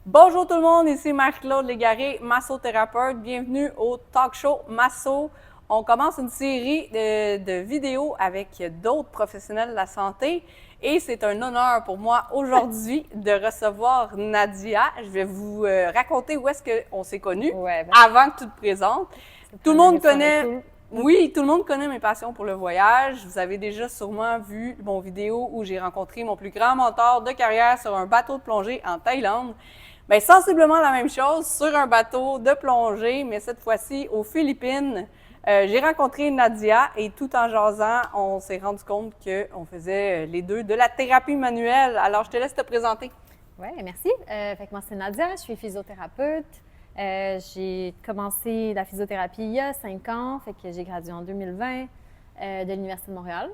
Bonjour tout le monde, ici Marie-Claude Légaré, massothérapeute. Bienvenue au talk show Masso. On commence une série de vidéos avec d'autres professionnels de la santé et c'est un honneur pour moi aujourd'hui de recevoir Nadia. Je vais vous raconter où est-ce qu'on s'est connus avant que tu te présentes. Tout le monde connaît... Oui, tout le monde connaît mes passions pour le voyage. Vous avez déjà sûrement vu mon vidéo où j'ai rencontré mon plus grand mentor de carrière sur un bateau de plongée en Thaïlande. Bien, sensiblement la même chose sur un bateau de plongée, mais cette fois-ci aux Philippines. J'ai rencontré Nadia et tout en jasant, on s'est rendu compte qu'on faisait les deux de la thérapie manuelle. Alors, je te laisse te présenter. Oui, merci. Fait que moi, c'est Nadia, je suis physiothérapeute. J'ai commencé la physiothérapie il y a 5 ans, fait que j'ai gradué en 2020 de l'Université de Montréal.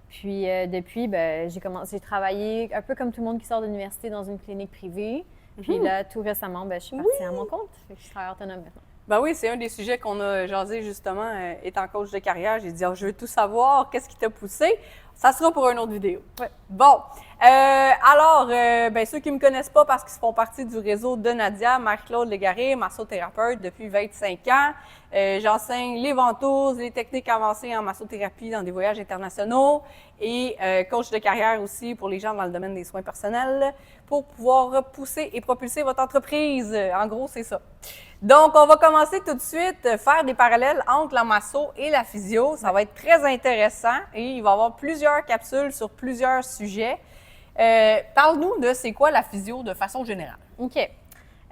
Puis depuis, j'ai travaillé un peu comme tout le monde qui sort de l'université dans une clinique privée. Puis là, tout récemment, je suis partie à mon compte. Fait que je travaille autonome maintenant. Ben oui, c'est un des sujets qu'on a jasé justement étant coach de carrière. J'ai dit, oh, je veux tout savoir, qu'est-ce qui t'a poussé? Ça sera pour une autre vidéo. Ouais. Bon, ceux qui ne me connaissent pas parce qu'ils font partie du réseau de Nadia, Marie-Claude Légaré, massothérapeute depuis 25 ans. J'enseigne les ventouses, les techniques avancées en massothérapie dans des voyages internationaux et coach de carrière aussi pour les gens dans le domaine des soins personnels pour pouvoir pousser et propulser votre entreprise. En gros, c'est ça. Donc, on va commencer tout de suite à faire des parallèles entre la masso et la physio. Ça va être très intéressant et il va y avoir plusieurs capsules sur plusieurs sujets. Parle-nous de c'est quoi la physio de façon générale. OK.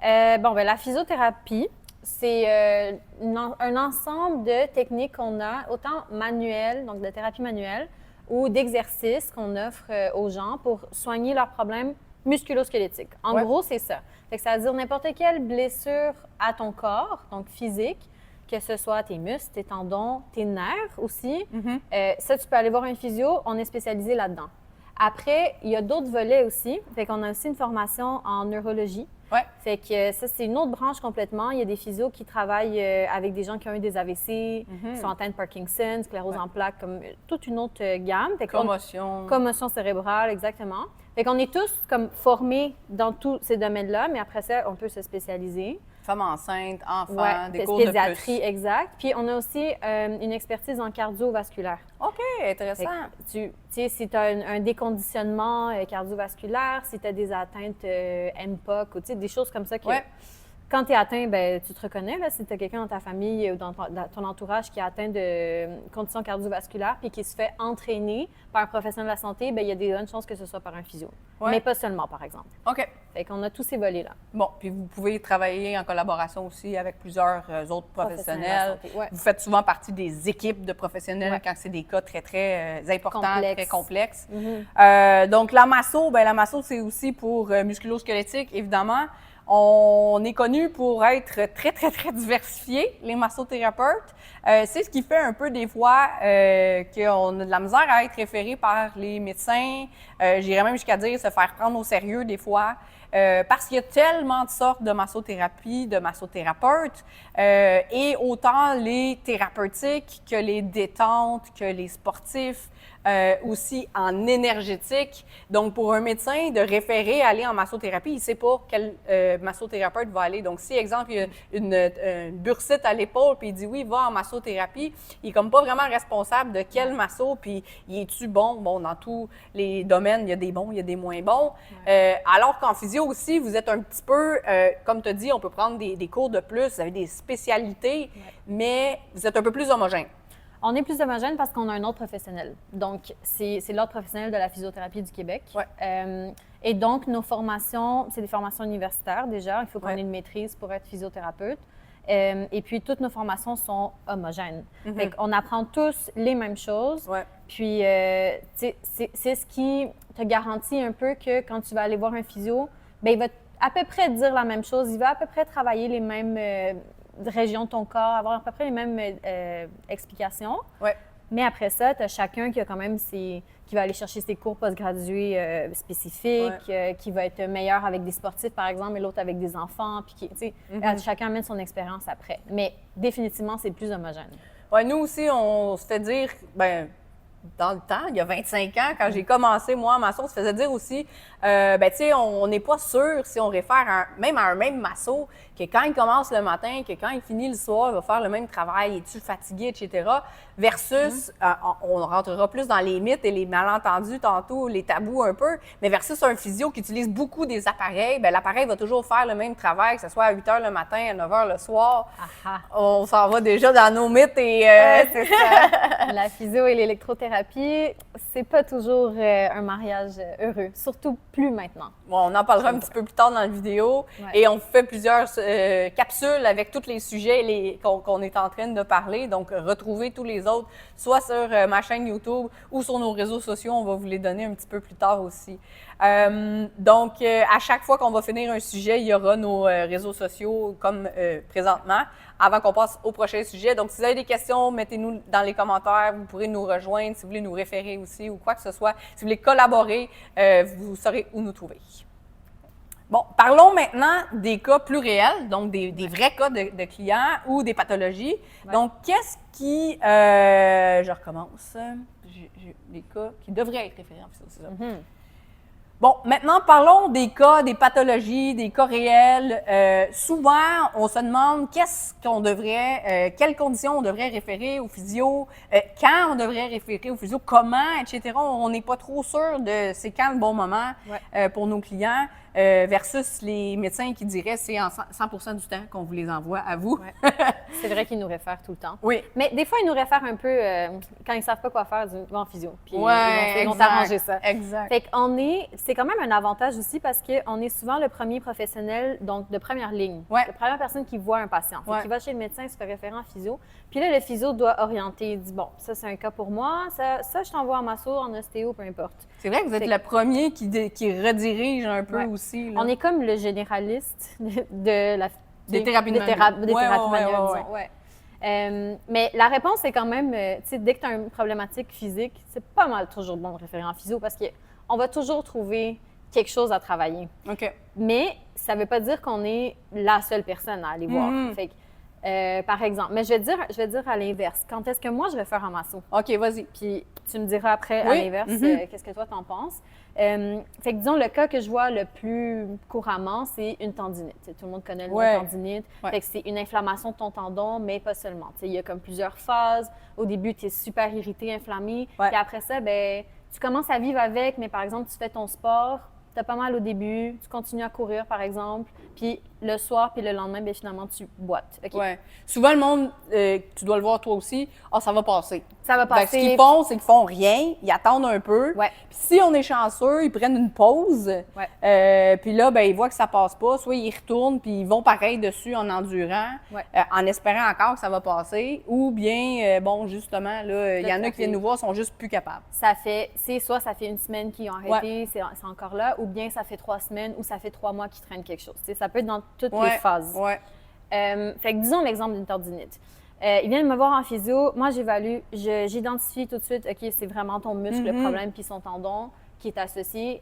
La physiothérapie, c'est un ensemble de techniques qu'on a, autant manuelles, donc de thérapie manuelle, ou d'exercices qu'on offre aux gens pour soigner leurs problèmes musculo-squelettiques. En gros, c'est ça. Fait que ça veut dire n'importe quelle blessure à ton corps, donc physique, que ce soit tes muscles, tes tendons, tes nerfs aussi. Ça, tu peux aller voir un physio, on est spécialisé là-dedans. Après, il y a d'autres volets aussi. Fait qu'on a aussi une formation en neurologie. Fait que ça, c'est une autre branche complètement. Il y a des physios qui travaillent avec des gens qui ont eu des AVC, qui sont atteints de Parkinson, sclérose en plaques, comme toute une autre gamme. Fait commotion cérébrale, exactement. Fait qu'on est tous comme formés dans tous ces domaines-là, mais après ça, on peut se spécialiser. Femmes enceintes, enfants, des cours de pédiatrie, exact. Puis on a aussi une expertise en cardiovasculaire. OK, intéressant. Si tu as un déconditionnement cardiovasculaire, si tu as des atteintes MPOC, ou des choses comme ça quand tu es atteint, tu te reconnais. Là, si tu as quelqu'un dans ta famille ou dans ton entourage qui est atteint de conditions cardiovasculaires puis qui se fait entraîner par un professionnel de la santé, il y a des bonnes chances que ce soit par un physio. Mais pas seulement, par exemple. OK. Fait qu'on a tous ces volets-là. Bon, puis vous pouvez travailler en collaboration aussi avec plusieurs autres professionnels. Vous faites souvent partie des équipes de professionnels quand c'est des cas très, très importants, très complexes. Donc, la masso, c'est aussi pour musculo-squelettique, évidemment. On est connu pour être très, très, très diversifié, les massothérapeutes. C'est ce qui fait un peu des fois qu'on a de la misère à être référé par les médecins. J'irais même jusqu'à dire se faire prendre au sérieux des fois. Parce qu'il y a tellement de sortes de massothérapie, de massothérapeutes, et autant les thérapeutiques que les détentes, que les sportifs, aussi en énergétique. Donc, pour un médecin, de référer à aller en massothérapie, il ne sait pas quel massothérapeute va aller. Donc, si, exemple, il y a une bursite à l'épaule, puis il dit oui, va en massothérapie, il n'est comme pas vraiment responsable de quel masso, puis il est-tu bon? Bon, dans tous les domaines, il y a des bons, il y a des moins bons. Alors qu'en physio aussi, vous êtes un petit peu, comme tu as dit, on peut prendre des cours de plus, vous avez des spécialités, mais vous êtes un peu plus homogène. On est plus homogène parce qu'on a un ordre professionnel. Donc, c'est l'ordre professionnel de la physiothérapie du Québec. Et donc, nos formations, c'est des formations universitaires déjà. Il faut qu'on ait une maîtrise pour être physiothérapeute. Et puis, toutes nos formations sont homogènes. Fait qu'on apprend tous les mêmes choses. Puis, c'est ce qui te garantit un peu que quand tu vas aller voir un physio, il va à peu près te dire la même chose. Il va à peu près travailler les mêmes régions de ton corps, avoir à peu près les mêmes explications. Mais après ça, tu as chacun qui a quand même qui va aller chercher ses cours postgradués spécifiques, qui va être meilleur avec des sportifs, par exemple, et l'autre avec des enfants. Puis chacun amène son expérience après. Mais définitivement, c'est plus homogène. Nous aussi, on se fait dire, dans le temps, il y a 25 ans, quand j'ai commencé, moi, en masso, on se faisait dire aussi, tu sais, on n'est pas sûr si on réfère même à un même masso, que quand il commence le matin, que quand il finit le soir, il va faire le même travail, es-tu fatigué, etc. Versus, on rentrera plus dans les mythes et les malentendus tantôt, les tabous un peu, mais versus un physio qui utilise beaucoup des appareils, bien, l'appareil va toujours faire le même travail, que ce soit à 8 h le matin, à 9 h le soir. Aha. On s'en va déjà dans nos mythes et... c'est ça. La physio et l'électrothérapie, c'est pas toujours un mariage heureux, surtout plus maintenant. Bon, on en parlera un petit peu plus tard dans la vidéo. Ouais. Et on fait plusieurs capsules avec tous les sujets qu'on est en train de parler. Donc, retrouvez tous les autres, soit sur ma chaîne YouTube ou sur nos réseaux sociaux. On va vous les donner un petit peu plus tard aussi. Donc, à chaque fois qu'on va finir un sujet, il y aura nos réseaux sociaux comme présentement, avant qu'on passe au prochain sujet. Donc, si vous avez des questions, mettez-nous dans les commentaires. Vous pourrez nous rejoindre si vous voulez nous référer aussi ou quoi que ce soit. Si vous voulez collaborer, vous saurez où nous trouver. Bon, parlons maintenant des cas plus réels, donc des vrais cas de clients ou des pathologies. Ouais. Donc, qu'est-ce qui... je recommence. J'ai des cas qui devraient être référés en physio, c'est ça. Mm-hmm. Bon, maintenant, parlons des cas, des pathologies, des cas réels. Souvent, on se demande quelles conditions on devrait référer au physio, quand on devrait référer au physio, comment, etc. On n'est pas trop sûr de c'est quand le bon moment pour nos clients versus les médecins qui diraient c'est en 100% du temps qu'on vous les envoie à vous. Ouais. C'est vrai qu'ils nous réfèrent tout le temps. Oui. Mais des fois, ils nous réfèrent un peu quand ils ne savent pas quoi faire, ils vont en physio. Puis ils vont t'arranger ça. Exact. Fait c'est quand même un avantage aussi parce qu'on est souvent le premier professionnel, donc de première ligne. La première personne qui voit un patient. Qui va chez le médecin, il se fait référer en physio. Puis là, le physio doit orienter. Il dit, bon, ça, c'est un cas pour moi. Ça je t'envoie en masso, en ostéo, peu importe. C'est vrai que vous êtes le premier qui redirige un peu aussi. Là. On est comme le généraliste des thérapies manuelles. Mais la réponse est quand même, dès que tu as une problématique physique, c'est pas mal toujours bon de référer en physio parce qu'on va toujours trouver quelque chose à travailler. OK. Mais ça ne veut pas dire qu'on est la seule personne à aller voir. Fait que, par exemple, mais je vais dire à l'inverse. Quand est-ce que moi, je vais faire un masso? OK, vas-y. Puis tu me diras après, à l'inverse, qu'est-ce que toi, t'en penses? Fait que disons, le cas que je vois le plus couramment, c'est une tendinite. Tout le monde connaît le mot tendinite. Fait que c'est une inflammation de ton tendon, mais pas seulement. Il y a comme plusieurs phases. Au début, tu es super irrité, inflammé. Puis après ça, tu commences à vivre avec, mais par exemple, tu fais ton sport, tu as pas mal au début, tu continues à courir, par exemple, puis le soir, puis le lendemain, finalement, tu boites. Okay? Ouais. Souvent, le monde, tu dois le voir toi aussi, ça va passer. Ça va passer. Ce qu'ils font, c'est qu'ils font rien, ils attendent un peu. Ouais. Puis si on est chanceux, ils prennent une pause. Puis là, ils voient que ça passe pas, soit ils retournent, puis ils vont pareil dessus en endurant, en espérant encore que ça va passer. Ou bien, justement, là, il y en a qui viennent nous voir, sont juste plus capables. Soit ça fait une semaine qu'ils ont arrêté, c'est encore là, ou bien ça fait 3 semaines, ou ça fait 3 mois qu'ils traînent quelque chose. Ça peut être dans toutes les phases. Fait que disons l'exemple d'une tendinite. Ils viennent me voir en physio, moi j'évalue, j'identifie tout de suite, OK, c'est vraiment ton muscle, le problème, puis son tendon qui est associé.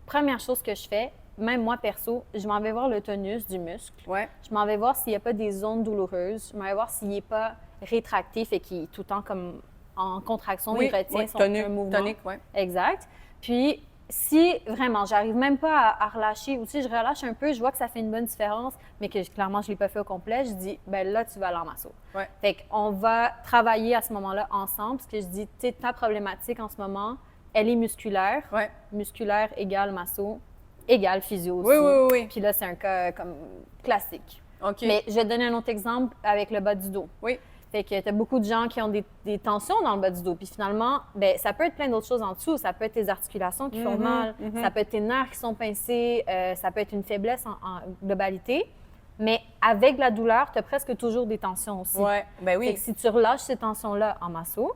Première chose que je fais, même moi perso, je m'en vais voir le tonus du muscle. Je m'en vais voir s'il n'y a pas des zones douloureuses. Je m'en vais voir s'il n'est pas rétracté, fait qu'il est tout le temps comme en contraction, il retient son mouvement. Tonique, Exact. Puis, si vraiment, j'arrive même pas à relâcher, ou si je relâche un peu, je vois que ça fait une bonne différence, mais que clairement, je ne l'ai pas fait au complet, je dis, là, tu vas aller en masso. Fait qu'on va travailler à ce moment-là ensemble, parce que je dis, tu sais, ta problématique en ce moment, elle est musculaire. Musculaire égale masso, égale physio aussi. Oui. Puis là, c'est un cas comme classique. OK. Mais je vais te donner un autre exemple avec le bas du dos. Fait que tu as beaucoup de gens qui ont des tensions dans le bas du dos. Puis finalement, ça peut être plein d'autres choses en dessous. Ça peut être tes articulations qui font mal, ça peut être tes nerfs qui sont pincés, ça peut être une faiblesse en globalité. Mais avec la douleur, tu as presque toujours des tensions aussi. Oui. Fait que si tu relâches ces tensions-là en masso,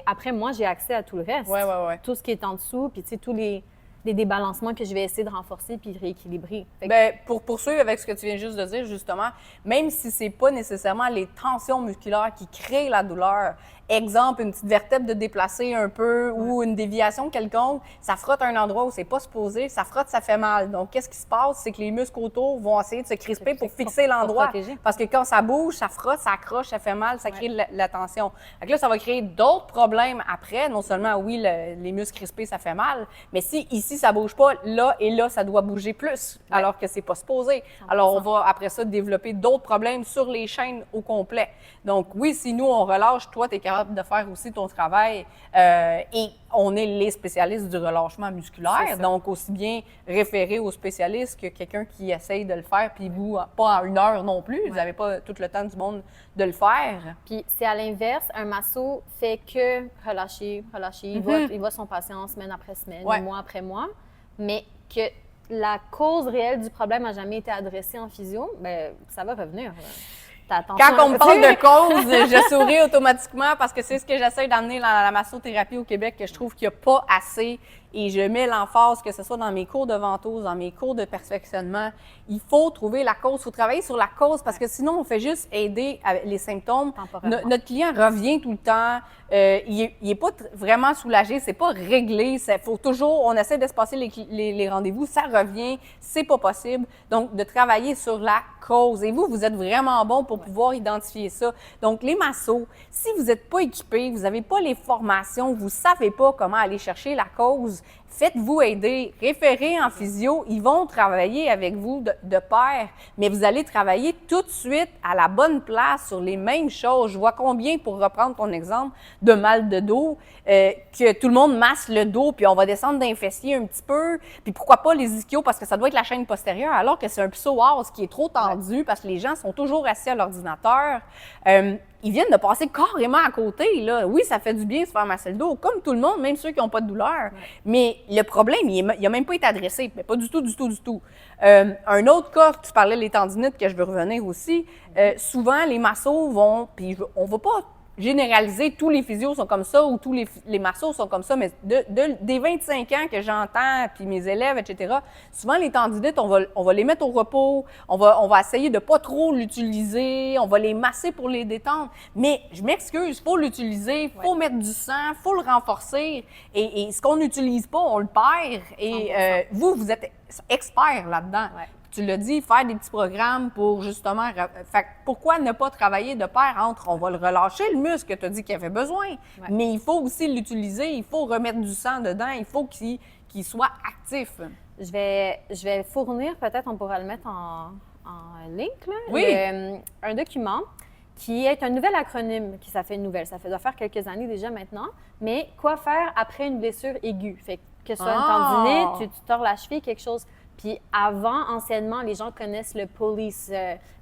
après, moi, j'ai accès à tout le reste. Ouais. Tout ce qui est en dessous, puis tu sais, tous les des débalancements que je vais essayer de renforcer puis de rééquilibrer. Bien, pour poursuivre avec ce que tu viens juste de dire, justement, même si c'est pas nécessairement les tensions musculaires qui créent la douleur, exemple, une petite vertèbre de déplacer un peu ou une déviation quelconque, ça frotte un endroit où c'est pas supposé, ça frotte, ça fait mal. Donc, qu'est-ce qui se passe? C'est que les muscles autour vont essayer de se crisper pour fixer l'endroit. Parce que quand ça bouge, ça frotte, ça accroche, ça fait mal, ça crée la tension. Donc là, ça va créer d'autres problèmes après. Non seulement, oui, les muscles crispés, ça fait mal, mais si ici, ça bouge pas, là et là, ça doit bouger plus, alors que c'est pas supposé. Alors, on va, après ça, développer d'autres problèmes sur les chaînes au complet. Donc, oui, si nous, on relâche, toi, tu es capable de faire aussi ton travail et on est les spécialistes du relâchement musculaire, donc aussi bien référer aux spécialistes que quelqu'un qui essaye de le faire, puis vous, pas en 1 heure non plus, vous n'avez pas tout le temps du monde de le faire. Puis c'est à l'inverse, un masso fait que relâcher, il va son patient semaine après semaine, mois après mois, mais que la cause réelle du problème n'a jamais été adressée en physio, bien, ça va revenir. Quand on me parle de cause, je souris automatiquement parce que c'est ce que j'essaie d'amener dans la massothérapie au Québec, que je trouve qu'il n'y a pas assez. Et je mets l'emphase, que ce soit dans mes cours de ventouse, dans mes cours de perfectionnement, il faut trouver la cause, il faut travailler sur la cause parce que sinon, on fait juste aider avec les symptômes. Notre client revient tout le temps, il n'est pas vraiment soulagé, c'est pas réglé, faut toujours, on essaie d'espacer les rendez-vous, ça revient, c'est pas possible. Donc, de travailler sur la cause. Et vous êtes vraiment bon pour pouvoir identifier ça. Donc, les massos, si vous n'êtes pas équipés, vous n'avez pas les formations, vous ne savez pas comment aller chercher la cause, faites-vous aider, référez en physio, ils vont travailler avec vous de pair, mais vous allez travailler tout de suite à la bonne place sur les mêmes choses. Je vois combien, pour reprendre ton exemple, de mal de dos, que tout le monde masse le dos, puis on va descendre d'un fessier un petit peu, puis pourquoi pas les ischios, parce que ça doit être la chaîne postérieure, alors que c'est un psoas qui est trop tendu, parce que les gens sont toujours assis à l'ordinateur. Ils viennent de passer carrément à côté, là. Oui, ça fait du bien de se faire masser le dos, comme tout le monde, même ceux qui n'ont pas de douleur. Mais le problème, il n'a même pas été adressé. Mais pas du tout. Un autre cas, tu parlais des tendinites, que je veux revenir aussi. Souvent, les massos vont, puis on ne va pas généraliser, tous les physios sont comme ça ou tous les massos sont comme ça, mais des 25 ans que j'entends, puis mes élèves, etc., souvent les tendinites, on va les mettre au repos, on va essayer de pas trop l'utiliser, on va les masser pour les détendre, mais je m'excuse, il faut l'utiliser, il faut mettre du sang, il faut le renforcer, et ce qu'on n'utilise pas, on le perd, et vous êtes expert là-dedans. Tu l'as dit, faire des petits programmes pour justement... Fait, pourquoi ne pas travailler de pair entre on va le relâcher, le muscle que tu as dit qu'il avait besoin, mais il faut aussi l'utiliser, il faut remettre du sang dedans, il faut qu'il soit actif. Je vais fournir, peut-être on pourra le mettre en link, là, oui. Un document qui est un nouvel acronyme, ça doit faire quelques années déjà maintenant, mais quoi faire après une blessure aiguë? Fait que ce soit une tendinite, tu tords la cheville, quelque chose... Puis avant, anciennement, les gens connaissent le police,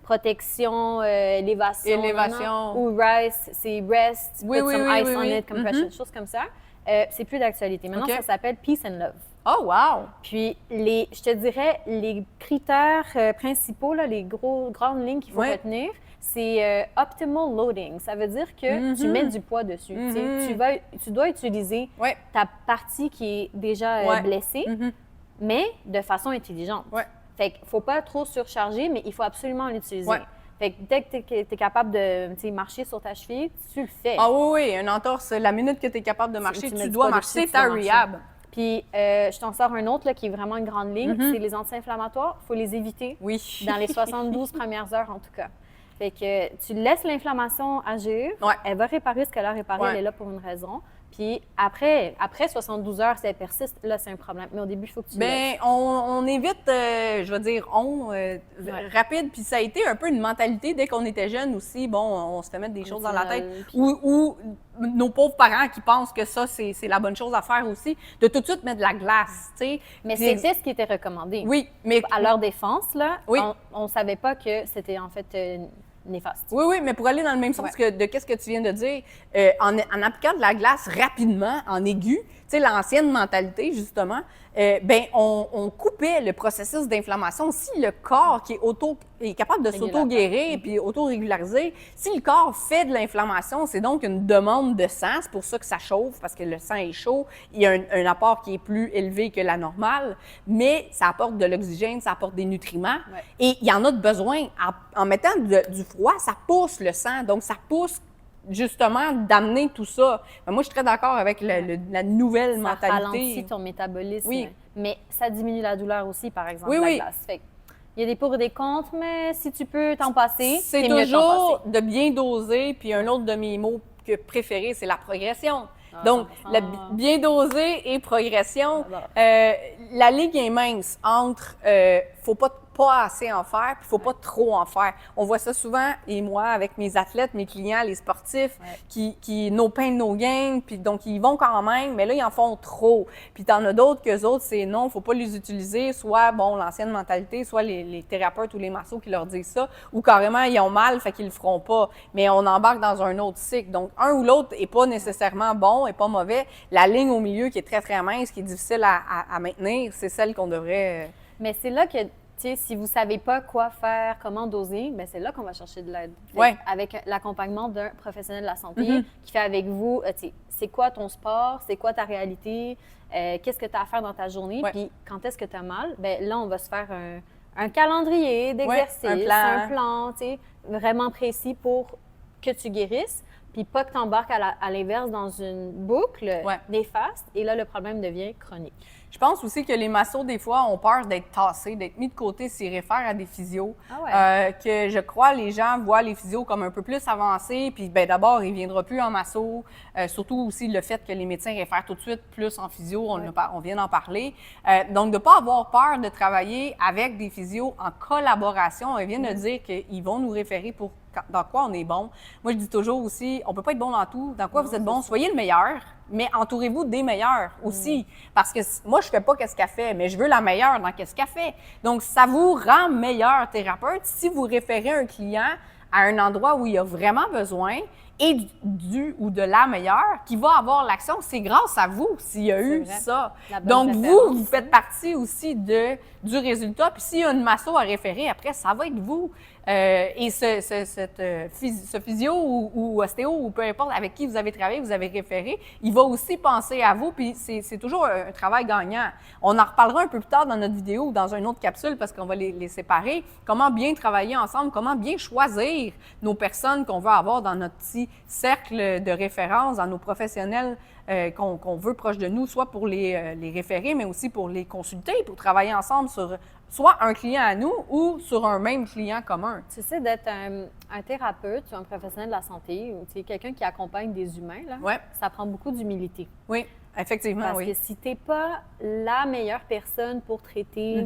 protection, élévation. Ou RICE, c'est rest, put some ice on it, compression, choses comme ça. C'est plus d'actualité. Maintenant, ça s'appelle Peace and Love. Oh, wow! Puis, je te dirais, les critères principaux, là, les grandes lignes qu'il faut retenir, c'est optimal loading. Ça veut dire que tu mets du poids dessus. Tu dois utiliser ta partie qui est déjà blessée, mais de façon intelligente. Fait qu'il ne faut pas trop surcharger, mais il faut absolument l'utiliser. Fait que dès que tu es capable de marcher sur ta cheville, tu le fais. Ah oui, une entorse, la minute que tu es capable de marcher, tu dois marcher, c'est ta rehab. Puis, je t'en sors un autre là, qui est vraiment une grande ligne, c'est les anti-inflammatoires. Il faut les éviter dans les 72 premières heures, en tout cas. Fait que tu laisses l'inflammation agir, elle va réparer ce qu'elle a réparé, elle est là pour une raison. Puis après 72 heures, si elle persiste, là, c'est un problème. Mais au début, il faut que tu laisses. On évite, je vais dire, rapide. Puis ça a été un peu une mentalité, dès qu'on était jeune aussi, on se fait mettre des choses dans la tête. Ou nos pauvres parents qui pensent que ça, c'est la bonne chose à faire aussi, de tout de suite mettre de la glace, tu sais. Mais c'était ce qui était recommandé. Oui, mais... À leur défense, là, on ne savait pas que c'était en fait... néfaste. Oui, mais pour aller dans le même sens que de qu'est-ce que tu viens de dire, en appliquant de la glace rapidement, en aigu, tu sais, l'ancienne mentalité, justement, on coupait le processus d'inflammation. Si le corps qui est capable de s'auto-guérir puis auto-régulariser, si le corps fait de l'inflammation, c'est donc une demande de sang. C'est pour ça que ça chauffe, parce que le sang est chaud. Il y a un apport qui est plus élevé que la normale, mais ça apporte de l'oxygène, ça apporte des nutriments. Ouais. Et il y en a de besoin. En mettant du froid, ça pousse le sang. Donc, ça pousse justement d'amener tout ça. Ben, moi, je suis très d'accord avec la nouvelle mentalité. Ça ralentit ton métabolisme, mais ça diminue la douleur aussi, par exemple, la glace. Fait il y a des pour et des contre, mais si tu peux t'en passer, c'est toujours de bien doser. Puis un autre de mes mots préférés, c'est la progression. Donc, bien doser et progression. La ligne est mince entre faut pas assez en faire, puis il ne faut pas trop en faire. On voit ça souvent, et moi, avec mes athlètes, mes clients, les sportifs, qui no pain, no gain, puis donc ils vont quand même, mais là, ils en font trop. Puis t'en as d'autres qu'eux autres, c'est non, il ne faut pas les utiliser, soit, l'ancienne mentalité, soit les thérapeutes ou les massos qui leur disent ça, ou carrément, ils ont mal, fait qu'ils le feront pas. Mais on embarque dans un autre cycle. Donc, un ou l'autre n'est pas nécessairement bon et pas mauvais. La ligne au milieu qui est très, très mince, qui est difficile à maintenir, c'est celle qu'on devrait... Mais c'est là que si vous ne savez pas quoi faire, comment doser, bien, c'est là qu'on va chercher de l'aide. Avec l'accompagnement d'un professionnel de la santé qui fait avec vous, c'est quoi ton sport, c'est quoi ta réalité, qu'est-ce que tu as à faire dans ta journée, puis quand est-ce que tu as mal, bien, là, on va se faire un calendrier d'exercices, un plan vraiment précis pour que tu guérisses, puis pas que tu embarques à l'inverse dans une boucle néfaste, et là, le problème devient chronique. Je pense aussi que les massos, des fois, ont peur d'être tassés, d'être mis de côté s'ils réfèrent à des physios. Que je crois les gens voient les physios comme un peu plus avancés. Puis d'abord, il ne viendra plus en masso. Surtout aussi le fait que les médecins réfèrent tout de suite plus en physio. On vient d'en parler. Donc, de ne pas avoir peur de travailler avec des physios en collaboration. Ils viennent de dire qu'ils vont nous référer pour dans quoi on est bon. Moi, je dis toujours aussi, on peut pas être bon dans tout. Dans quoi vous êtes bon? Soyez le meilleur, mais entourez-vous des meilleurs aussi. Parce que moi, je fais pas qu'est-ce qu'elle fait, mais je veux la meilleure dans qu'est-ce qu'elle fait. Donc, ça vous rend meilleur thérapeute si vous référez un client à un endroit où il a vraiment besoin et du ou de la meilleure qui va avoir l'action. C'est grâce à vous s'il y a eu ça. Donc, vous faites partie aussi du résultat. Puis s'il y a une masso à référer, après, ça va être vous. Et ce physio ou ostéo ou peu importe avec qui vous avez travaillé, vous avez référé, il va aussi penser à vous, puis c'est toujours un travail gagnant. On en reparlera un peu plus tard dans notre vidéo ou dans une autre capsule parce qu'on va les séparer. Comment bien travailler ensemble, comment bien choisir nos personnes qu'on veut avoir dans notre petit cercle de référence, dans nos professionnels qu'on veut proches de nous, soit pour les référer, mais aussi pour les consulter, pour travailler ensemble sur soit un client à nous ou sur un même client commun. Tu sais, d'être un thérapeute ou un professionnel de la santé ou quelqu'un qui accompagne des humains, là, ça prend beaucoup d'humilité. Oui, effectivement, Parce que si tu n'es pas la meilleure personne pour traiter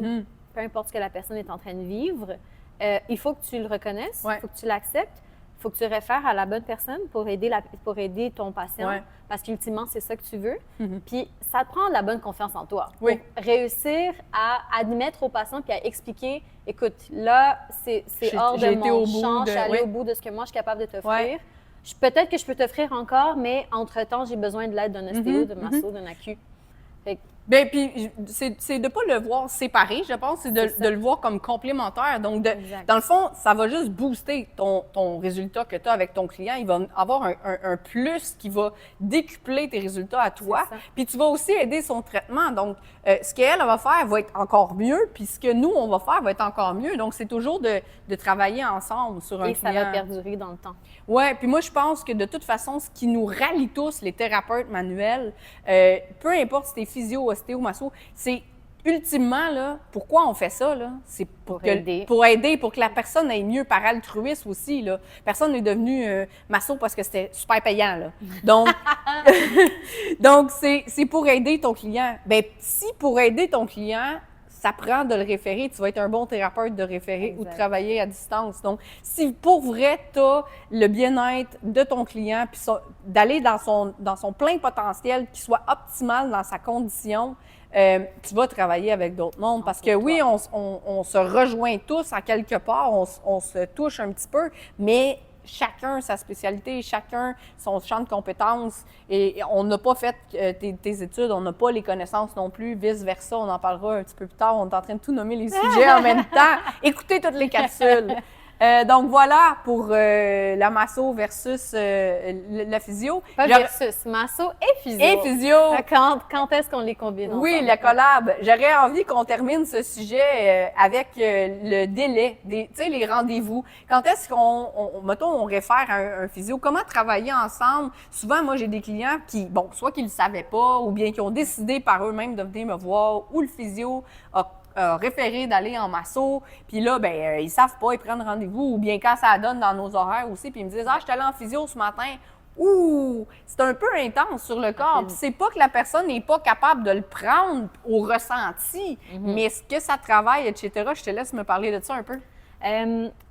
peu importe ce que la personne est en train de vivre, il faut que tu le reconnaisses, il faut que tu l'acceptes. Il faut que tu réfères à la bonne personne pour aider ton patient, parce qu'ultimement, c'est ça que tu veux. Puis, ça te prend de la bonne confiance en toi. Pour réussir à admettre au patient puis à expliquer, écoute, là, c'est hors de mon champ, je suis allée au bout de ce que moi, je suis capable de t'offrir. Peut-être que je peux t'offrir encore, mais entre-temps, j'ai besoin de l'aide d'un ostéo, de masso, d'un AQ. Bien, puis c'est de ne pas le voir séparé, je pense, c'est de le voir comme complémentaire. Donc, dans le fond, ça va juste booster ton résultat que tu as avec ton client. Il va avoir un plus qui va décupler tes résultats à toi. Puis tu vas aussi aider son traitement. Donc, ce qu'elle va faire va être encore mieux, puis ce que nous, on va faire va être encore mieux. Donc, c'est toujours de travailler ensemble sur un client. Et ça va perdurer dans le temps. Oui, puis moi, je pense que de toute façon, ce qui nous rallie tous, les thérapeutes manuels, peu importe si t'es physio, ostéo, masso, c'est ultimement, là, pourquoi on fait ça, là? C'est pour aider, pour que la personne aille mieux par altruisme aussi, là. Personne n'est devenu masso parce que c'était super payant, là. Donc, c'est pour aider ton client. Bien, si pour aider ton client, ça prend de le référer, tu vas être un bon thérapeute de référer ou de travailler à distance. Donc, si pour vrai, tu as le bien-être de ton client, puis d'aller dans son plein potentiel, qu'il soit optimal dans sa condition, tu vas travailler avec d'autres mondes. Parce que oui, on se rejoint tous à quelque part, on se touche un petit peu, mais chacun sa spécialité, chacun son champ de compétences. Et on n'a pas fait tes études, on n'a pas les connaissances non plus, vice-versa. On en parlera un petit peu plus tard. On est en train de tout nommer les sujets en même temps. Écoutez toutes les capsules. Donc voilà pour la masso versus la physio. Pas versus, masso et physio. Et physio. Quand est-ce qu'on les combine ensemble? Oui, la collab. J'aurais envie qu'on termine ce sujet avec le délai, tu sais, les rendez-vous. Quand est-ce mettons, on réfère à un physio, comment travailler ensemble? Souvent, moi, j'ai des clients qui, bon, soit qu'ils ne le savaient pas ou bien qui ont décidé par eux-mêmes de venir me voir ou le physio a référé d'aller en masso, puis là, ben ils savent pas, ils prennent rendez-vous, ou bien quand ça donne dans nos horaires aussi, puis ils me disent « Ah, je suis allée en physio ce matin. » Ouh, c'est un peu intense sur le corps. Puis c'est pas que la personne n'est pas capable de le prendre au ressenti, mais ce que ça travaille, etc. Je te laisse me parler de ça un peu.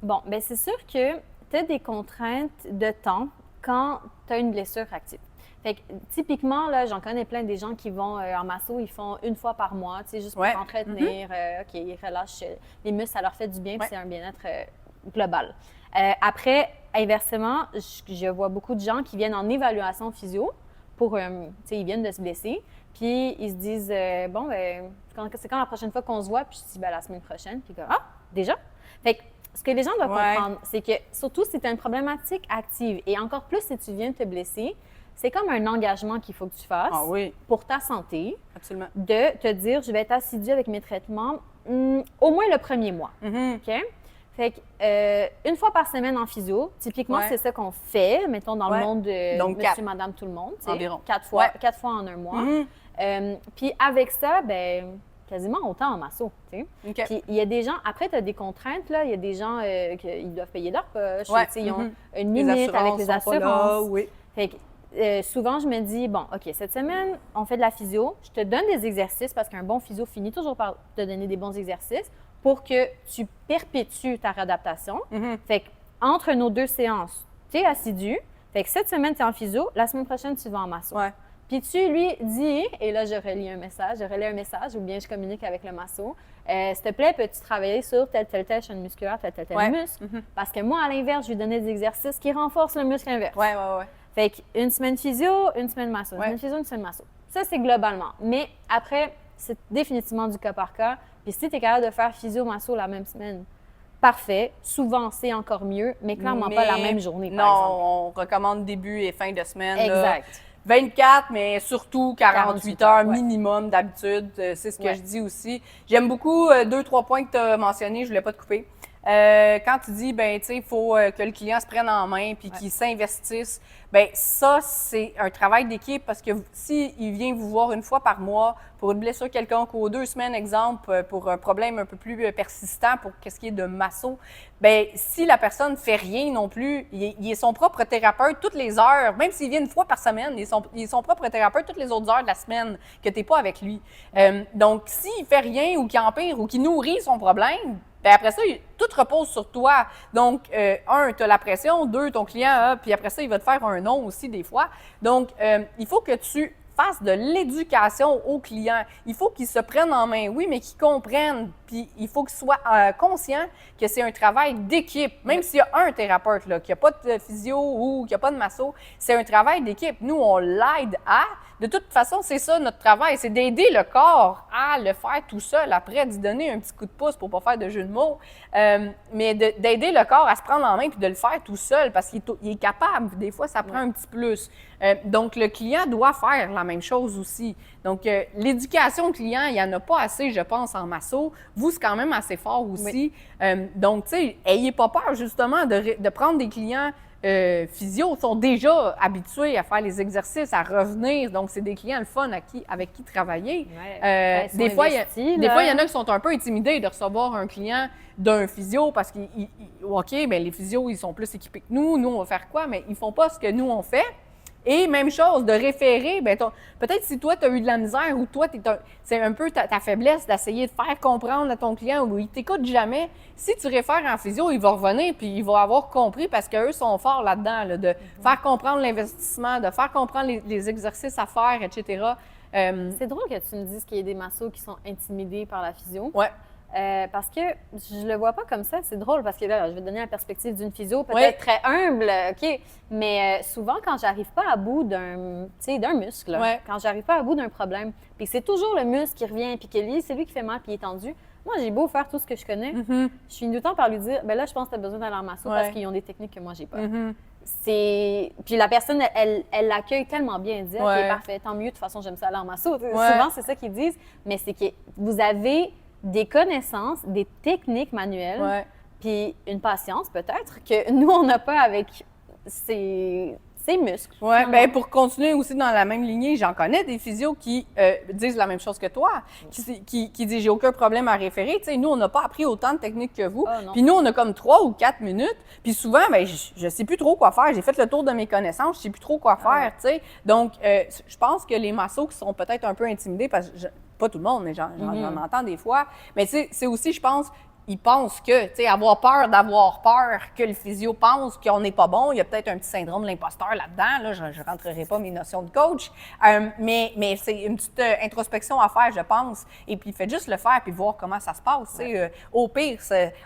Bon, bien c'est sûr que tu as des contraintes de temps quand tu as une blessure active. Fait que, typiquement, là, j'en connais plein des gens qui vont en masso, ils font une fois par mois, tu sais, juste pour s'entretenir. OK, ils relâchent les muscles, ça leur fait du bien, puis c'est un bien-être global. Après, inversement, je vois beaucoup de gens qui viennent en évaluation physio pour, tu sais, ils viennent de se blesser, puis ils se disent, bon, ben, c'est quand la prochaine fois qu'on se voit? Puis je dis, ben, la semaine prochaine. Puis comme, ah, déjà? Fait que, ce que les gens doivent comprendre, c'est que, surtout si tu as une problématique active, et encore plus si tu viens de te blesser, c'est comme un engagement qu'il faut que tu fasses pour ta santé. Absolument. De te dire, je vais être assidue avec mes traitements au moins le premier mois. OK? Fait que, une fois par semaine en physio, typiquement, c'est ça qu'on fait, mettons, dans le monde de monsieur, madame, tout le monde. Environ. 4 fois en un mois. Puis avec ça, ben quasiment autant en masso, tu sais. Puis il y a des gens, après, tu as des contraintes, là. Il y a des gens qui doivent payer leur poche. Ils ont une limite avec les assurances. Fait que, souvent, je me dis, bon, OK, cette semaine, on fait de la physio. Je te donne des exercices parce qu'un bon physio finit toujours par te donner des bons exercices pour que tu perpétues ta réadaptation. Fait qu'entre nos 2 séances, tu es assidu. Fait que cette semaine, tu es en physio. La semaine prochaine, tu vas en masso. Puis tu lui dis, et là, je relais un message, ou bien je communique avec le masso. S'il te plaît, peux-tu travailler sur tel chaîne musculaire, tel muscle? Parce que moi, à l'inverse, je lui donnais des exercices qui renforcent le muscle inverse. Fait qu'une semaine physio, une semaine masso. Une semaine physio, une semaine masso. Ça, c'est globalement. Mais après, c'est définitivement du cas par cas. Puis si tu es capable de faire physio, masso la même semaine, parfait. Souvent, c'est encore mieux, mais clairement pas la même journée, par exemple. Non, on recommande début et fin de semaine. Exact. Là. 24, mais surtout 48 heures minimum d'habitude. C'est ce que je dis aussi. J'aime beaucoup 2-3 points que tu as mentionnés, je ne voulais pas te couper. Quand tu dis, ben tu sais, il faut que le client se prenne en main puis qu'il s'investisse, ben ça, c'est un travail d'équipe parce que s'il vient vous voir une fois par mois pour une blessure quelconque ou 2 semaines, exemple, pour un problème un peu plus persistant pour ce qui est de masso, ben si la personne ne fait rien non plus, il est son propre thérapeute toutes les heures, même s'il vient une fois par semaine, il est son propre thérapeute toutes les autres heures de la semaine que tu n'es pas avec lui. Donc, s'il ne fait rien ou qu'il empire ou qu'il nourrit son problème, bien, après ça, tout repose sur toi. Donc, 1, tu as la pression, 2, ton client, puis après ça, il va te faire un non aussi des fois. Donc, il faut que tu fasses de l'éducation aux clients. Il faut qu'ils se prennent en main, oui, mais qu'ils comprennent. Puis, il faut qu'ils soient conscients que c'est un travail d'équipe. Même s'il y a un thérapeute, là, qu'il n'y a pas de physio ou qu'il n'y a pas de masso, c'est un travail d'équipe. Nous, on l'aide à... De toute façon, c'est ça notre travail, c'est d'aider le corps à le faire tout seul, après d'y donner un petit coup de pouce pour ne pas faire de jeu de mots, mais d'aider le corps à se prendre en main puis de le faire tout seul parce qu'il est capable. Des fois, ça prend un petit plus. Donc, le client doit faire la même chose aussi. Donc, l'éducation client, il n'y en a pas assez, je pense, en masso. Vous, c'est quand même assez fort aussi. Donc, tu sais, ayez pas peur, justement, de prendre des clients physio sont déjà habitués à faire les exercices, à revenir. Donc, c'est des clients le fun avec qui travailler. Des fois, il y en a qui sont un peu intimidés de recevoir un client d'un physio parce OK, bien, les physios, ils sont plus équipés que nous. Nous, on va faire quoi? Mais ils font pas ce que nous, on fait. Et même chose, de référer, bien, peut-être si toi, tu as eu de la misère ou toi, c'est un peu ta faiblesse d'essayer de faire comprendre à ton client ou il t'écoute jamais, si tu réfères en physio, il va revenir puis il va avoir compris parce qu'eux sont forts là-dedans, là, de faire comprendre l'investissement, de faire comprendre les exercices à faire, etc. C'est drôle que tu me dises qu'il y a des massos qui sont intimidés par la physio. Parce que je le vois pas comme ça. C'est drôle parce que là, je vais te donner la perspective d'une physio, peut-être très humble, OK? Mais souvent, quand j'arrive pas à bout d'un muscle, là, quand j'arrive pas à bout d'un problème, puis c'est toujours le muscle qui revient, puis que lui, c'est lui qui fait mal, puis il est tendu. Moi, j'ai beau faire tout ce que je connais, je finis tout le temps par lui dire, ben là, je pense que tu as besoin d'aller en masso parce qu'ils ont des techniques que moi, j'ai pas. Puis la personne, elle l'accueille tellement bien. Elle dit, OK, parfait, tant mieux, de toute façon, j'aime ça aller en masso. Souvent, c'est ça qu'ils disent, mais c'est que vous avez des connaissances, des techniques manuelles, puis une patience peut-être que nous, on n'a pas avec ces muscles. Oui, bien pour continuer aussi dans la même lignée, j'en connais des physios qui disent la même chose que toi, qui disent « j'ai aucun problème à référer ». Tu sais, nous, on n'a pas appris autant de techniques que vous. Puis nous, on a comme 3 ou 4 minutes. Puis souvent, bien, je ne sais plus trop quoi faire. J'ai fait le tour de mes connaissances, je ne sais plus trop quoi faire, tu sais. Donc, je pense que les massos qui sont peut-être un peu intimidés, parce que pas tout le monde, mais j'en entends des fois. Mais c'est aussi, je pense, ils pensent que, tu sais, avoir peur d'avoir peur, que le physio pense qu'on n'est pas bon. Il y a peut-être un petit syndrome de l'imposteur là-dedans. Là, je ne rentrerai pas mes notions de coach. Mais c'est une petite introspection à faire, je pense. Et puis, faites juste le faire puis voir comment ça se passe. Au pire,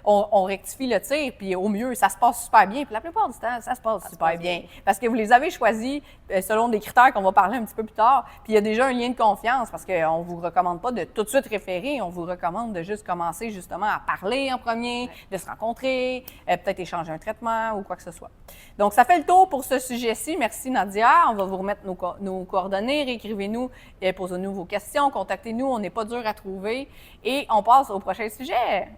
on rectifie le tir, puis au mieux, ça se passe super bien. Puis la plupart du temps, ça se passe super bien. Parce que vous les avez choisis selon des critères qu'on va parler un petit peu plus tard. Puis il y a déjà un lien de confiance parce qu'on ne vous recommande pas de tout de suite référer. On vous recommande de juste commencer justement à parler en premier, de se rencontrer, peut-être échanger un traitement ou quoi que ce soit. Donc, ça fait le tour pour ce sujet-ci. Merci, Nadia. On va vous remettre nos coordonnées. Réécrivez-nous, posez-nous vos questions, contactez-nous. On n'est pas dur à trouver. Et on passe au prochain sujet.